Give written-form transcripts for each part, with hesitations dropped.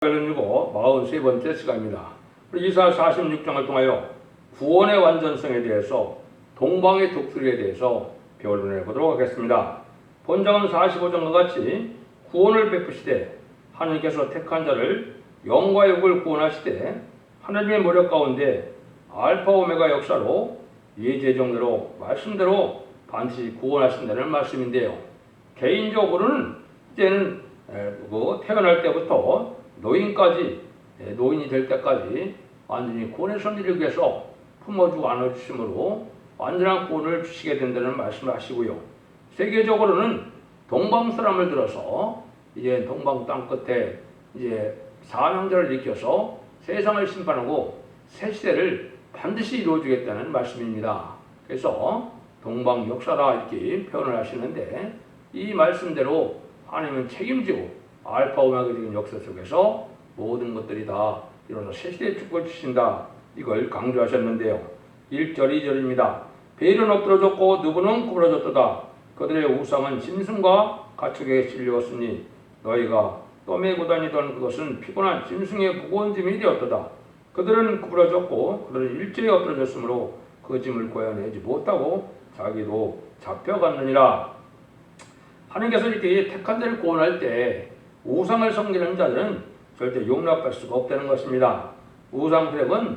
열리고 43번째 시간입니다. 이사 46장을 통하여 구원의 완전성에 대해서 동방의 독수리에 대해서 변론해 보도록 하겠습니다. 본장은 45장과 같이 구원을 베푸시되 하나님께서 택한 자를 영과 육을 구원하시되 하나님의 모력 가운데 알파 오메가 역사로 예제정대로 말씀대로 반드시 구원하신다는 말씀인데요. 개인적으로는 이제는 태어날 때부터 노인까지, 노인이 될 때까지 완전히 구원의 선지를 위해서 품어주고 안아주심으로 완전한 구원을 주시게 된다는 말씀을 하시고요. 세계적으로는 동방 사람을 들어서 이제 동방 땅 끝에 이제 사명자를 일으켜서 세상을 심판하고 새 시대를 반드시 이루어주겠다는 말씀입니다. 그래서 동방 역사라 이렇게 표현을 하시는데 이 말씀대로 하나님은 책임지고 알파 오메가적인 역사 속에서 모든 것들이 다 이루어서 새시대의 축복을 주신다. 이걸 강조하셨는데요. 1절 2절입니다. 베일은 엎드러졌고 누구는 구부러졌도다. 그들의 우상은 짐승과 가축에 실려왔으니 너희가 떠매고 다니던 그것은 피곤한 짐승의 무거운 짐이 되었도다. 그들은 구부러졌고 그들은 일제히 엎드러졌으므로 그 짐을 고여내지 못하고 자기도 잡혀갔느니라. 하나님께서 이렇게 택한 자를 구원할 때 우상을 섬기는 자들은 절대 용납할 수가 없다는 것입니다. 우상 폐역은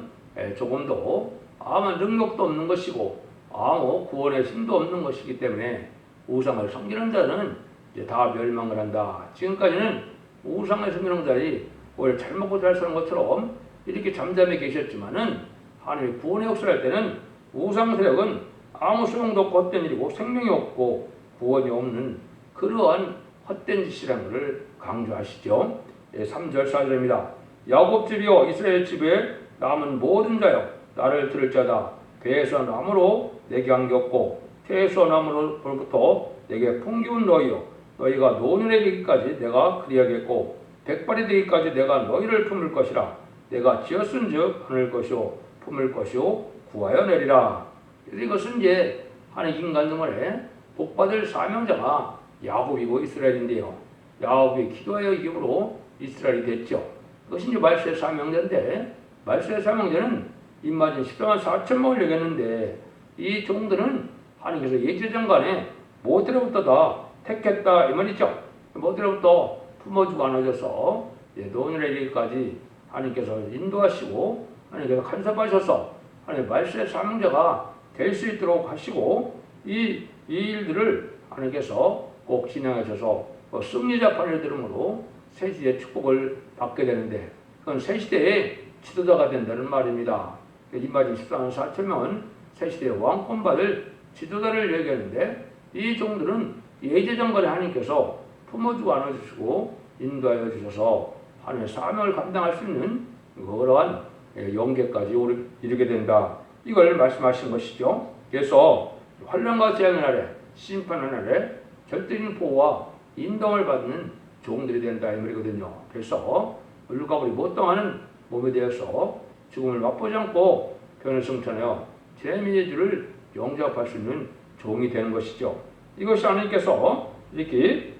조금도 아무 능력도 없는 것이고 아무 구원의 힘도 없는 것이기 때문에 우상을 섬기는 자는 이제 다 멸망을 한다. 지금까지는 우상을 섬기는 자들이 오히려 잘 먹고 잘 사는 것처럼 이렇게 잠잠해 계셨지만은 하나님의 구원의 역사를 할 때는 우상 세력은 아무 소용도 없고 헛된 일이고 생명이 없고 구원이 없는 그러한 헛된 짓이라는 것을 강조하시죠. 3절 4절입니다. 야곱 집이여 이스라엘 집에 남은 모든 자여 나를 들을 자다. 배에서 나무로 내게 안겼고 태에서 나무로부터 내게 풍기운 너희여 너희가 노년에 되기까지 내가 그리하겠고 백발이 되기까지 내가 너희를 품을 것이라. 내가 지었은즉 하늘 것이요 품을 것이요 구하여 내리라. 이것은 이제 하나님 인간 등간에 복받을 사명자가 야곱이고 이스라엘인데요. 야곱이 기도하여 이기로 이스라엘이 됐죠. 그것이 이제 말세의 사명자인데 말세의 사명자는 입맞은 14만 4천명을 얘기했는데 이 종들은 하나님께서 예제장간에 모태로부터 다 택했다 이 말이죠. 모태로부터 품어주고 안아줘서 노년에 이르기까지 하나님께서 인도하시고 하나님께서 간섭하셔서 하나님 말세의 사명자가 될 수 있도록 하시고 이 일들을 하나님께서 꼭 진행하셔서 승리자판을 들음으로 새시대의 축복을 받게 되는데 그건 새시대의 지도자가 된다는 말입니다. 이맞은 14만 4천명은 새시대의 왕권받을 지도자를 얘기하는데 이 종들은 예제장관에 하나님께서 품어주고 안아주시고 인도하여 주셔서 하나님의 사명을 감당할 수 있는 그러한 영계까지 이르게 된다. 이걸 말씀하신 것이죠. 그래서 환난과 재앙의 날에 심판의 날에 절대적인 보호와 인도를 받는 종들이 된다 이 말이거든요. 그래서 물과 불이 못 당하는 몸에 대해서 죽음을 맛보지 않고 변을 승천하여 재미의 주를 영접할 수 있는 종이 되는 것이죠. 이것이 하나님께서 이렇게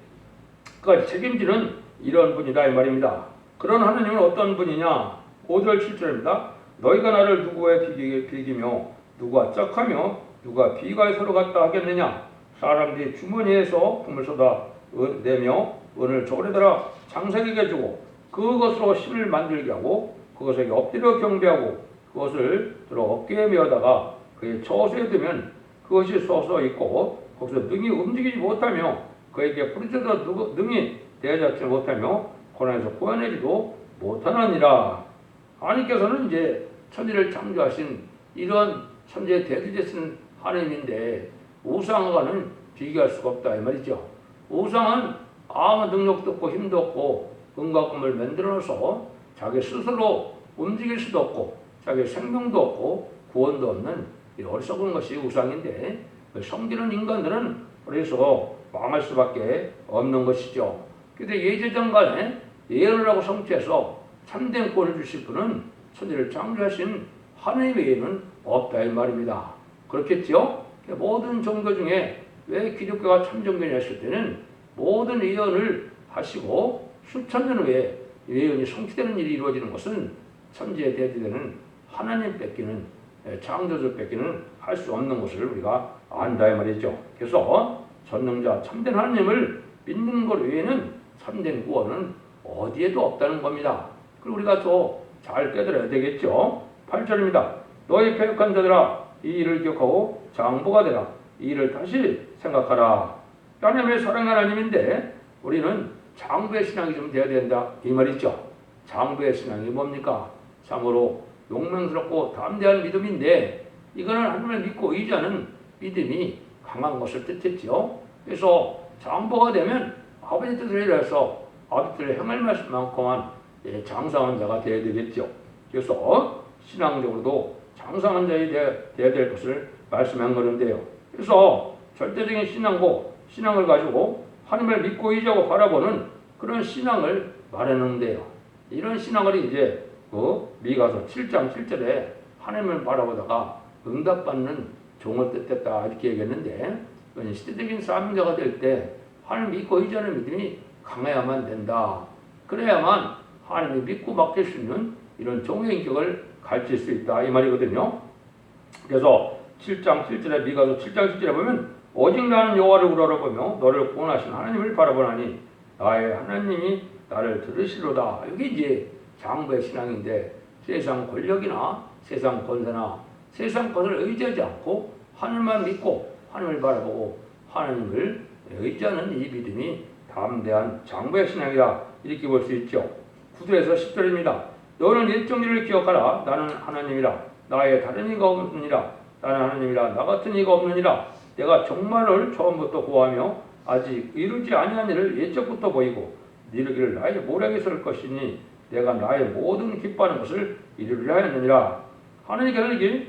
끝까지 책임지는 이런 분이다 이 말입니다. 그런 하나님은 어떤 분이냐? 5절 7절입니다. 너희가 나를 누구에 비기며 누가 짝하며 누가 비가 서로 같다 하겠느냐? 사람들이 주머니에서 금을 쏟아 내며 은을 저울에다가 장사에게 주고 그것으로 실을 만들게 하고 그것에게 엎드려 경배하고 그것을 들어 어깨에 메어다가 그의 처소에 두면 그것이 솟아 있고 거기서 능히 움직이지 못하며 그에게 부르짖어도 능히 대잡지 못하며 고난에서 구원하지도 못하느니라. 하나님께서는 이제 천지를 창조하신 이러한 천지의 대주제신 하나님인데 우상과는 비교할 수가 없다 이 말이죠. 우상은 아무 능력도 없고 힘도 없고 은과 금을 만들어서 자기 스스로 움직일 수도 없고 자기 생명도 없고 구원도 없는 어리석은 것이 우상인데 섬기는 인간들은 그래서 망할 수밖에 없는 것이죠. 그런데 예제장간에 예언을 하고 성취해서 참된 구원을 주실 분은 천지를 창조하신 하나님 외에는 없다 이 말입니다. 그렇겠죠? 모든 종교 중에 왜 기독교가 참종교냐 했을 때는 모든 예언을 하시고 수천 년 후에 예언이 성취되는 일이 이루어지는 것은 천지에 대지되는 하나님 뺏기는 창조주 뺏기는 할 수 없는 것을 우리가 안다 이 말이죠. 그래서 전능자 참된 하나님을 믿는 것 외에는 참된 구원은 어디에도 없다는 겁니다. 그리고 우리가 또 잘 깨달아야 되겠죠. 8절입니다. 너희 패역한 자들아 이 일을 기억하고 장보가 되라. 이 일을 다시 생각하라. 하나님의 사랑 하나님인데 우리는 장부의 신앙이 좀 돼야 된다 이 말이죠. 장부의 신앙이 뭡니까? 참으로 용맹스럽고 담대한 믿음인데 이거는 하나님을 믿고 의지하는 믿음이 강한 것을 뜻했지요. 그래서 장보가 되면 아버지 뜻을 이루어서 아버지 뜻을 행할 만큼만 장성한 자가 되어야 되겠죠. 그래서 신앙적으로도 장성한 자가 되어야 될 것을 말씀한 것인데요. 그래서 절대적인 신앙을 가지고 하나님을 믿고 의지하고 바라보는 그런 신앙을 말하는데요. 이런 신앙을 이제 미가서 7장 7절에 하나님을 바라보다가 응답받는 종을 뜻했다 이렇게 얘기했는데 시대적인 사명자가 될 때 하나님 믿고 의지하는 믿음이 강해야만 된다. 그래야만 하나님이 믿고 맡길 수 있는 이런 종의 인격을 가르칠 수 있다 이 말이거든요. 그래서 7장 7절에 미가서 7장 7절에 보면 오직 나는 여호와를 우러러보며 너를 구원하신 하나님을 바라보나니 나의 하나님이 나를 들으시로다. 이게 이제 장부의 신앙인데 세상 권력이나 세상 권세나 세상 것을 의지하지 않고 하나님만 믿고 하나님을 바라보고 하나님을 의지하는 이 믿음이 담대한 장부의 신앙이다 이렇게 볼 수 있죠. 9절에서 10절입니다. 너는 일정일을 기억하라. 나는 하나님이라. 나의 다른 이가 없느니라. 나는 하나님이라. 나 같은 이가 없느니라. 내가 종말을 처음부터 고하며 아직 이루지 아니한 일을 예적부터 보이고 이르기를 나의 모략에 설 것이니 내가 나의 모든 기뻐하는 것을 이루려 하였느니라. 하나님께서는 이게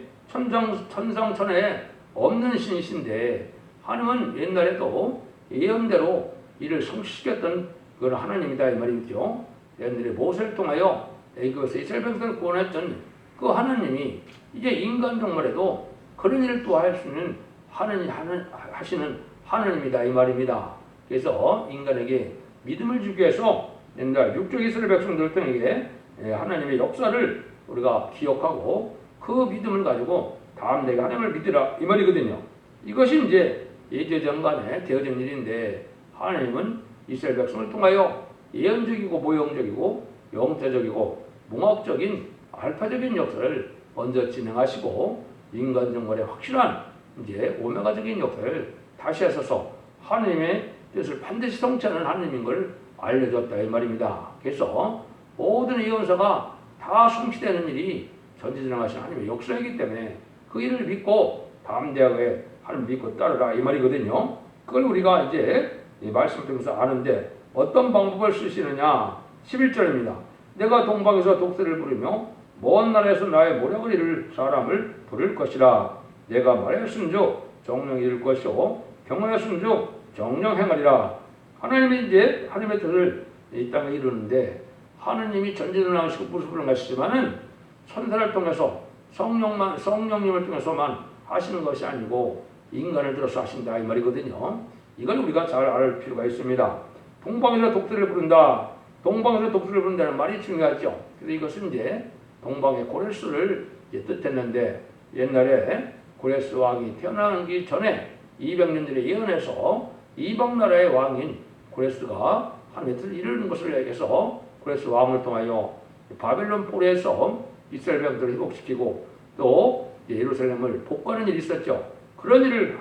천상천하에 없는 신이신데 하나님은 옛날에도 예언대로 이를 성취시켰던 그런 하나님이다 이 말이죠. 옛날에 모세를 통하여 애굽에서 이스라엘 백성을 구원했던 그 하나님이 이제 인간 종말에도 그런 일을 또 할 수 있는 하시는 하나님이다 이 말입니다. 그래서 인간에게 믿음을 주기 위해서 옛날 육적 이스라엘 백성들 등에게 하나님의 역사를 우리가 기억하고 그 믿음을 가지고 다음 내가 하나님을 믿으라 이 말이거든요. 이것이 이제 예제전간에 되어진 일인데 하나님은 이스라엘 백성을 통하여 예언적이고 모형적이고 영체적이고 몽학적인 알파적인 역사를 먼저 진행하시고 인간 정말의 확실한 이제 오메가적인 역사를 다시 하셔서 하나님의 뜻을 반드시 성취하는 하나님인 걸 알려줬다 이 말입니다. 그래서 모든 예언서가 다 성취되는 일이 전지전능하신 하나님의 역사이기 때문에 그 일을 믿고 담대하게 하나님 믿고 따르라 이 말이거든요. 그걸 우리가 이제 이 말씀을 통해서 아는데 어떤 방법을 쓰시느냐 11절입니다. 내가 동방에서 독수리를 부르며 먼 나라에서 나의 모략을 이룰 사람을 부를 것이라. 내가 말하였은즉 정령 이룰 것이요 경하였은즉 정령 행하리라. 하나님이 이제 하나님의 뜻을 이 땅에 이루는데 하나님이 전지전능하시고 무수불능하시지만은 천사를 통해서 성령님을 통해서만 하시는 것이 아니고 인간을 들어서 하신다 이 말이거든요. 이걸 우리가 잘 알 필요가 있습니다. 동방에서 독수리를 부른다. 동방에서 독수리를 부른다는 말이 중요하죠. 그래서 이것은 이제 동방의 고레스를 뜻했는데 옛날에 고레스 왕이 태어나기 전에 200년 전에 예언해서 이방 나라의 왕인 고레스가 하나님의 뜻을 이루는 것을 얘기해서 고레스 왕을 통하여 바벨론 포로에서 이스라엘 백성들을 회복시키고 또 예루살렘을 복구하는 일이 있었죠. 그런 일을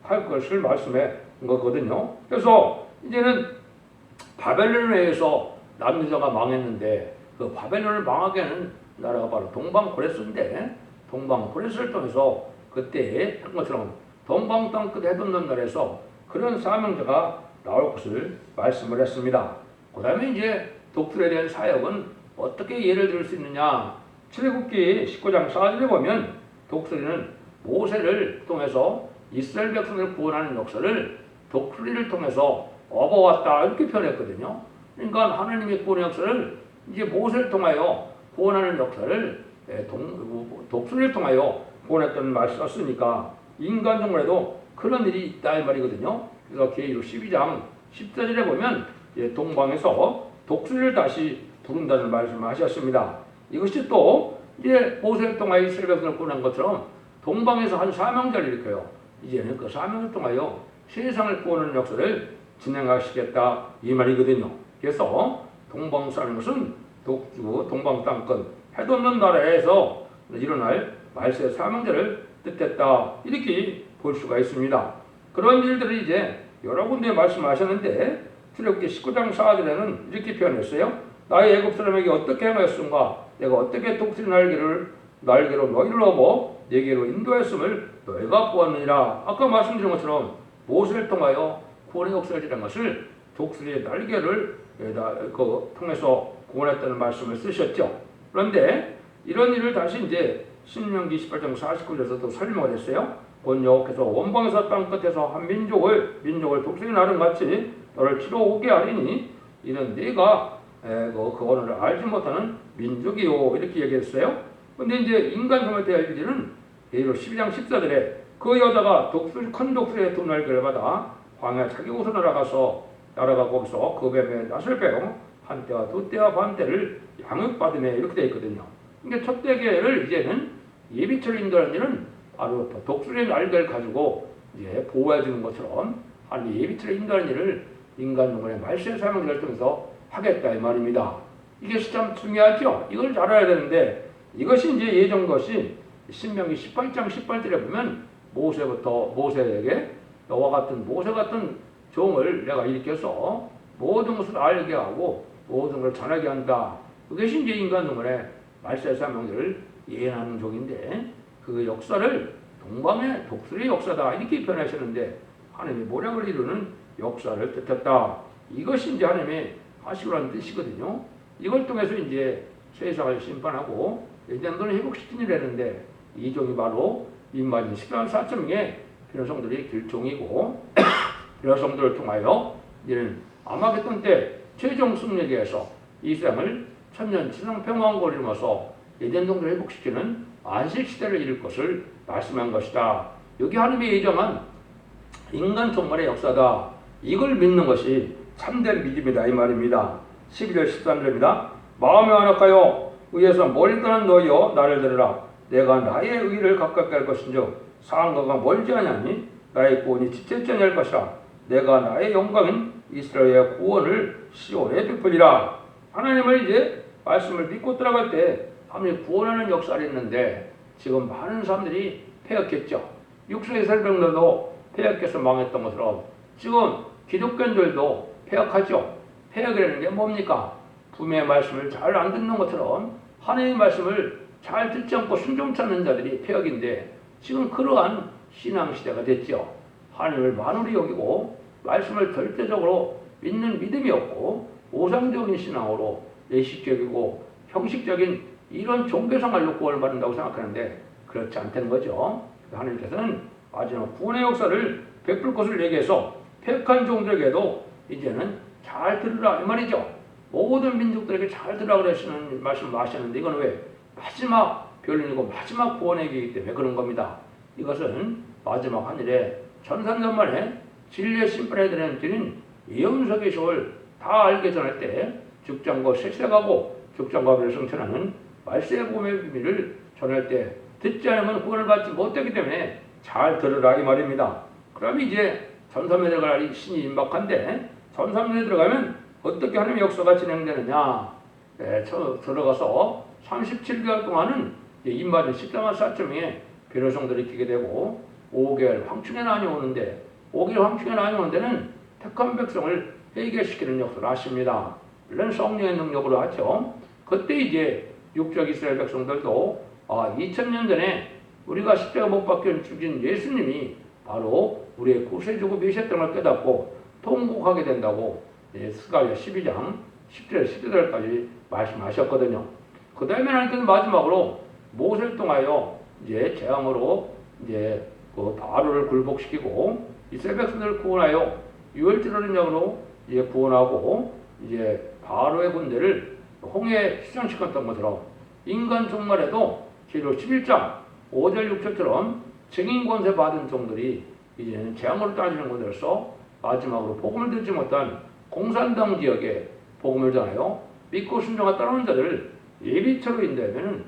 할 것을 말씀해 거거든요. 그래서 이제는 바벨론에 의해서 남유다가 망했는데 그 바벨론을 망하게 하는 나라가 바로 동방 고레스인데 동방 고레스를 통해서 그때 한 것처럼 동방 땅끝 해돋는 나라에서 그런 사명자가 나올 것을 말씀을 했습니다. 그 다음에 이제 독수리에 대한 사역은 어떻게 예를 들 수 있느냐. 출애굽기 19장 4절에 보면 독수리는 모세를 통해서 이스라엘 백성을 구원하는 역사를 독수리를 통해서 업어왔다 이렇게 표현했거든요. 그러니까 하나님의 구원의 역사를 이제 모세를 통하여 구원하는 역사를 독수리를 통하여 구원했던 말을 썼으니까 인간 정말에도 그런 일이 있다 이 말이거든요. 그래서 계시록 12장 14절에 보면 동방에서 독수리를 다시 부른다는 말씀을 하셨습니다. 이것이 또 이제 모세를 통하여 이스라엘 백성을 구원한 것처럼 동방에서 한 사명자를 일으켜요. 이제는 그 사명을 통하여 세상을 구원하는 역사를 진행하시겠다 이 말이거든요. 그래서 동방사라는 것은 동방 땅끝 해도 없는 나라에서 일어날 말세의 사명자를 뜻했다 이렇게 볼 수가 있습니다. 그런 일들을 이제 여러 군데 말씀하셨는데 출애굽기 19장 4절에는 이렇게 표현했어요. 나의 애굽 사람에게 어떻게 행하였은가 내가 어떻게 독수리 날개로 너희를 업어 내게로 인도했음을 너희가 보았느니라. 아까 말씀드린 것처럼 모세를 통하여 구원의 역사를 지낸 것을 독수리의 날개를 통해서 구원했다는 말씀을 쓰셨죠. 그런데 이런 일을 다시 이제 신명기 18장 49절에서도 설명을 했어요. 곧 여호와께서 원방에서 땅끝에서 한 민족을 독수리 나름같이 너를 치러 오게 하리니 이는 네가 그 언어를 알지 못하는 민족이요 이렇게 얘기했어요. 근데 이제 인간 성에 대한 일들은 예로 12장 14절에 그 여자가 큰 독수리의 두 날개를 받아 광야 자기 곳으로 날아가고 거기서 그 뱀의 낫을 빼어 한 때와 두 때와 반 때를 양육받으며 이렇게 되어 있거든요. 그러니까 첫 대계를 이제는 예비처를 인도하는 일은 바로 독수리의 날개를 가지고 이제 보호해 주는 것처럼 한 예비처를 인도하는 일을 인간 영혼의 말세의 사명자를 통해서 하겠다 이 말입니다. 이게 참 중요하죠. 이걸 잘 알아야 되는데 이것이 이제 예전 것이 신명기 18장 18절에 보면 모세에게 너와 같은 모세 같은 종을 내가 일으켜서 모든 것을 알게 하고 모든 걸 전하게 한다. 그것이 이제 인간 영혼의 말세의 사명자를 예언하는 종인데 그 역사를 동방의 독수리 역사다 이렇게 표현하셨는데 하나님의 모략을 이루는 역사를 뜻했다. 이것이 이제 하나님의 하시고라는 뜻이거든요. 이걸 통해서 이제 세상을 심판하고 예전도를 회복시키는 일 했는데 이 종이 바로 인마진 14만 4천 명의 변호성들이 길종이고 변호성들을 통하여 이제는 아마겟돈 때 최종 승리에 의해서 이 세상을 천년 지상 평화왕국을 이루면서 예전동들을 회복시키는 안식시대를 이룰 것을 말씀한 것이다. 여기 하나님이 예정한 인간 종말의 역사다. 이걸 믿는 것이 참된 믿음이다 이 말입니다. 12절 13절입니다. 마음에 완악하여 의에서 멀리 떠난 너희여 나를 들으라. 내가 나의 의를 가깝게 할 것인즉 상가가 멀지 아니하니 나의 구원이 지체치 아니할 것이라. 내가 나의 영광인 이스라엘의 구원을 시온에 베풀리라. 하나님을 이제 말씀을 믿고 들어갈 때 하나님이 구원하는 역사를 했는데 지금 많은 사람들이 패역했죠. 육수의 설병들도 패역해서 망했던 것처럼 지금 기독교인들도 패역하죠. 패역이라는 게 뭡니까? 부모의 말씀을 잘 안 듣는 것처럼 하나님의 말씀을 잘 듣지 않고 순종치 않는 자들이 패역인데 지금 그러한 신앙시대가 됐죠. 하나님을 만으로 여기고 말씀을 절대적으로 믿는 믿음이 없고 오상적인 신앙으로 예식적이고 형식적인 이런 종교생활로 구원을 받는다고 생각하는데 그렇지 않다는 거죠. 하나님께서는 마지막 구원의 역사를 베풀 것을 얘기해서 패역한 종들에게도 이제는 잘 들으라 이 말이죠. 모든 민족들에게 잘 들으라 그러시는 말씀을 하셨는데 이건 왜? 마지막 변론이고 마지막 구원의 얘기이기 때문에 그런 겁니다. 이것은 마지막 하늘에 1300년 만에 진리의 심판에 대한 드린 예언석의 시를 다 알게 전할 때 죽장과 세세가고 죽장과 배를 성천하는 말세의 복음의 비밀을 전할 때 듣지 않으면 구원을 받지 못하기 때문에 잘 들으라 이 말입니다. 그럼 이제 전삼에 들어갈 날이 신이 임박한데 전삼에 들어가면 어떻게 하나님의 역사가 진행되느냐? 들어가서 37개월 동안은 임마진 14만 4천 명의 변호성들이 끼게 되고 5개월 황충에 나뉘어오는데 5개월 황충에 나뉘어오는 데는 택한 백성을 회개시키는 역사를 하십니다. 물론 성령의 능력으로 하죠. 그때 이제 육적 이스라엘 백성들도 2000년 전에 우리가 십자가 못 박혀 죽인 예수님이 바로 우리의 구세주고 메시아였던 걸 깨닫고 통곡하게 된다고 스가랴 12장 10절 11절까지 말씀하셨거든요. 그 다음에 하나님께서 마지막으로 모세를 통하여 이제 재앙으로 이제 그 바로를 굴복시키고 이스라엘 백성들을 구원하여 유월절하는 양으로 이제 구원하고 이제 바로의 군대를 홍해에 수장시켰던 것처럼 인간 종말에도 제로 11장 5절 6절처럼 증인 권세 받은 종들이 이제는 재앙으로 따지는 것으로서 마지막으로 복음을 듣지 못한 공산당 지역에 복음을 전하여 믿고 순종하 따르는 자들을 예비처로 인도하면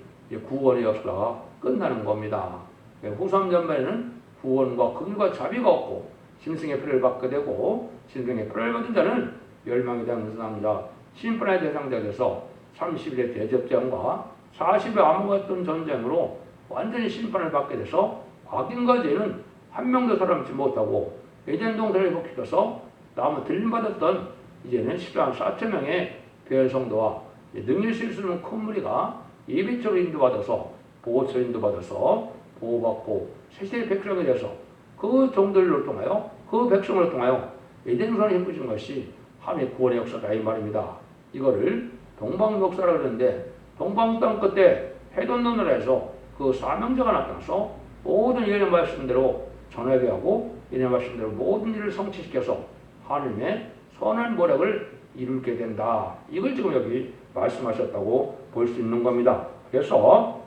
구원의 역사가 끝나는 겁니다. 후삼전반에는 구원과 긍휼과 자비가 없고 짐승의 피를 받게 되고 짐승의 피를 받은 자는 멸망에 대한 무상자 심판의 대상자가 돼서 30일의 대접전과 40일 암흑 같은 전쟁으로 완전히 심판을 받게 돼서 악인과 죄는 한 명도 살아남지 못하고 에덴 동산을 회복시켜서 남은 들림받았던 이제는 14만 4천 명의 배열성도와 능력이 쓸 수 있는 큰 무리가 예비적으로 인도받아서 보호처 인도받아서 보호받고 세세의 백성이 돼서 그 종들을 통하여 그 백성을 통하여 에덴 동산을 회복시킨 것이 하나님의 구원의 역사다 이 말입니다. 이거를 동방역사라고 그러는데 동방 땅 끝에 해돋는 나라에서 그 사명자가 나타나서 모든 예언의 말씀대로 전하게 하고 예언의 말씀대로 모든 일을 성취시켜서 하나님의 선한 모략을 이루게 된다. 이걸 지금 여기 말씀하셨다고 볼 수 있는 겁니다. 그래서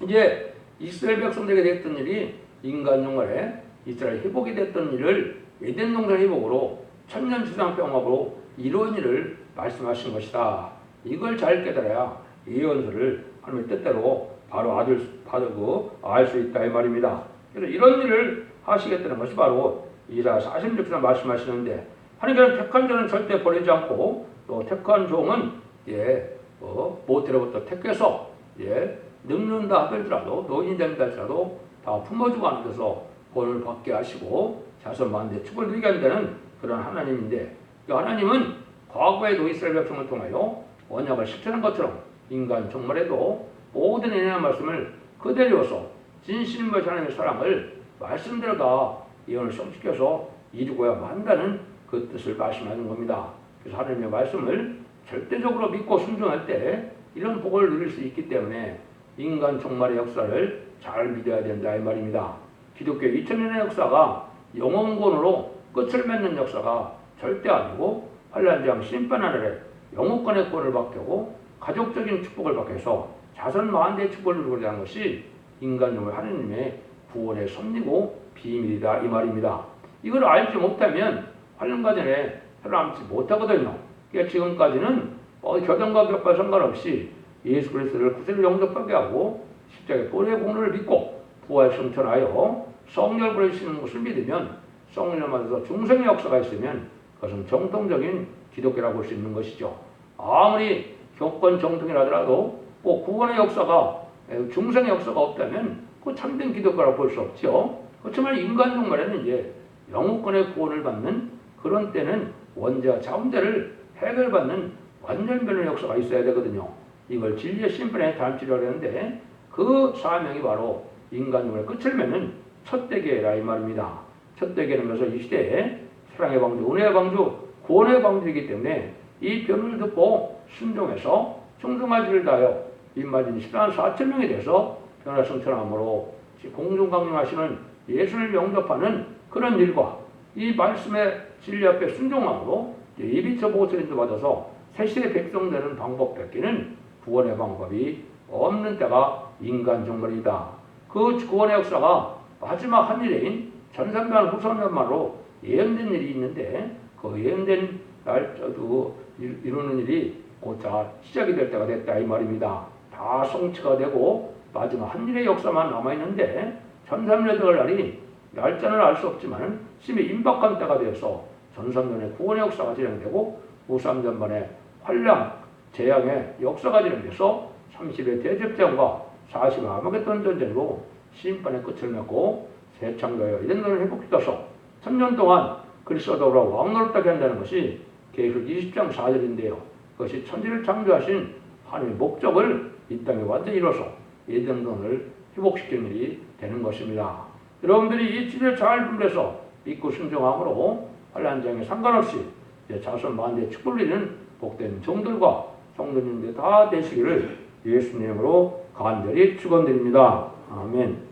이제 이스라엘 백성들에게 됐던 일이 인간 영혼에 이스라엘 회복이 됐던 일을 에덴 동산 회복으로 천년지상평화로 이루어진 일을 말씀하신 것이다. 이걸 잘 깨달아야 예언서를 하나님의 뜻대로 바로 알 수 있다 이 말입니다. 그래서 이런 일을 하시겠다는 것이 바로 이사야 46장 말씀하시는데 하나님께는 택한 자는 절대 버리지 않고 또 택한 종은 모태로부터 택해서 늙는다 하더라도 노인이 된다 할지라도 다 품어주고 하는 데서 본을 받게 하시고 자손 만대 축을 누리게 한다는 그런 하나님인데 그 하나님은 과거에도 이스라엘 백성을 통하여 언약을 실천한 것처럼 인간 종말에도 모든 은혜의 말씀을 그대로서 진실인 하나님의 사랑을 말씀대로 다 예언을 성취해서 이루고야 한다는 그 뜻을 말씀하는 겁니다. 그래서 하나님의 말씀을 절대적으로 믿고 순종할 때 이런 복을 누릴 수 있기 때문에 인간 종말의 역사를 잘 믿어야 된다 이 말입니다. 기독교 2000년의 역사가 영원권으로 끝을 맺는 역사가 절대 아니고 환란장 심판하늘에 영원권의 권을 받게 하고 가족적인 축복을 받게 해서 자손 만대의 축복을 누리게 한 것이 인간용을 하느님의 구원의 섭리고 비밀이다 이 말입니다. 이걸 알지 못하면 환란가전에 살아남지 못하거든요. 그러니까 지금까지는 교단과 격과 상관없이 예수 그리스도를 구세로 영접하게 하고 십자가의 보혈의 공로를 믿고 부활 성천하여 성령을 보내시는 것을 믿으면 성령을 받아서 중생의 역사가 있으면 그것은 정통적인 기독교라고 볼 수 있는 것이죠. 아무리 교권 정통이라 하더라도 꼭 구원의 역사가 중생의 역사가 없다면 그 참된 기독교라고 볼 수 없죠. 그렇지만 인간 종말에는 이제 영혼권의 구원을 받는 그런 때는 원죄와 자원죄를 해결받는 완전변의 역사가 있어야 되거든요. 이걸 진리의 심판의 단치라고 하는데 그 사명이 바로 인간 종말의 끝을 맺는 첫 대계라 이 말입니다. 첫 대계는 그래서 이 시대에 사랑의 방주, 은혜의 방주, 구원의 방주이기 때문에 이 변을 듣고 순종해서 충성하지를 다하여 입맞은 14만 4천 명에 대해서 변화 성천함으로 공중강림하시는 예수를 영접하는 그런 일과 이 말씀의 진리 앞에 순종함으로 예비처 보호처인도 받아서 새시대 백성 되는 방법 뺏기는 구원의 방법이 없는 때가 인간 종말이다. 그 구원의 역사가 마지막 한 일인 전산만 후선만으로 예언된 일이 있는데 그 예언된 날짜도 이루는 일이 곧다 시작이 될 때가 됐다 이 말입니다. 다 성취가 되고 마지막 한 일의 역사만 남아있는데 전삼년에 들어갈 날이 날짜는 알 수 없지만 심히 임박한 때가 되어서 전삼년의 구원의 역사가 진행되고 후삼전반의 환랑 재앙의 역사가 진행돼서 30의 대접전과 40의 아마겟돈 전쟁으로 심판의 끝을 맺고 새 창조하여 이런 것을 회복시켜서 1000년 동안 그리스도로 왕노릇하게 한다는 것이 계시록 20장 4절인데요. 그것이 천지를 창조하신 하나님의 목적을 이 땅에 완전히 이뤄서 예정론을 회복시키는 일이 되는 것입니다. 여러분들이 이 진리를 잘 분별해서 믿고 순종함으로 환란장에 상관없이 자손 만대의 축복을 이루는 복된 종들과 성도님들 다 되시기를 예수님으로 간절히 축원드립니다. 아멘.